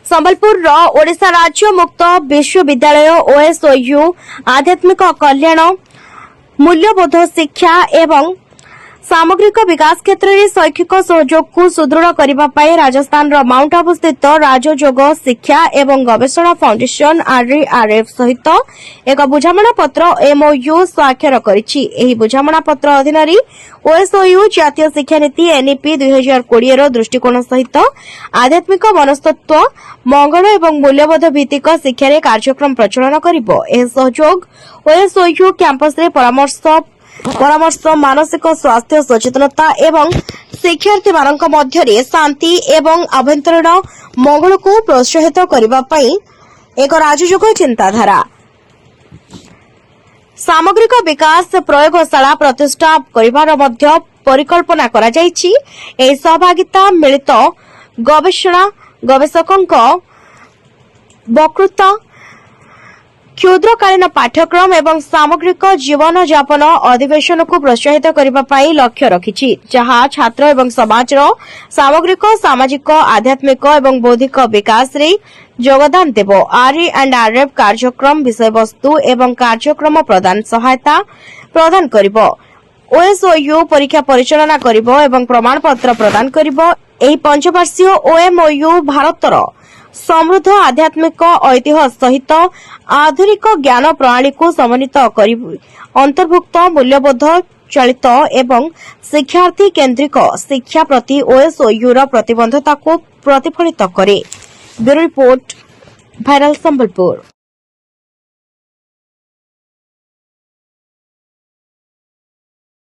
संबलपुर ओडिशा राज्य मुक्त विश्वविद्यालय ओएसओयू आध्यात्मिक कल्याण मूल्यबोध शिक्षा एवं सामग्रिक विकास क्षेत्र में शैक्षिक सहयोग को सुदृढ़ करने राजस्थान माउंट आबू स्थित राजयोग शिक्षा एवं गवेषणा फाउंडेशन आरआरएफ सहित एक बुझामणा पत्र एमओयू स्वाक्षर करिछि। बुझामणा पत्र अधीन ओएसओयू जातीय शिक्षा नीति एनईपी 2020 दृष्टिकोण सहित आध्यात्मिक मनस्तत्व मंगल एवं मूल्यबोध भित्तिक शिक्षा कार्यक्रम प्रचलन करिबो। एह सहयोग ओएसओयू कैंपस रे परामर्श मानसिक स्वास्थ्य सचेतनता एवं शिक्षार्थी मानक मध्यरे शांति एवं आभ्यंतरीण मंगल को प्रोत्साहित करबा पई एक राजयोग चिंताधारा सामग्रिक विकास प्रयोगशाला प्रतिष्ठा करिवार मध्य परिकल्पना करा जायछि। एही सहभागिता मिलित गवेषकक वक्तृत्व क्षुद्रकालीन पाठ्यक्रम एवं सामग्रिक जीवन यापन अधिवेशन को प्रोत्साहित करने लक्ष्य रखिछि, जहाँ छात्र एवं समाज सामग्रिक सामाजिक आध्यात्मिक एवं बौद्धिक विकास रे योगदान देबो। आरआरएफ कार्यक्रम विषय वस्तु एवं कार्यक्रम प्रदान सहायता प्रदान करिबो। ओएसओयू परीक्षा परिचालना करिबो एवं प्रमाण पत्र प्रदान करिबो। एही पंचवार्षीय ओएमओयू भारतर समृद्ध आध्यात्मिक ऐतिह्य सहित आधुनिक ज्ञान प्रणाली को समन्वित करी अंतर्भुक्त मूल्यबोध चलित एवं शिक्षार्थी केन्द्रिक शिक्षा प्रति ओएसओयू प्रतिबद्धता को प्रतिफलित करे। Bureau report, viral Sambalpur.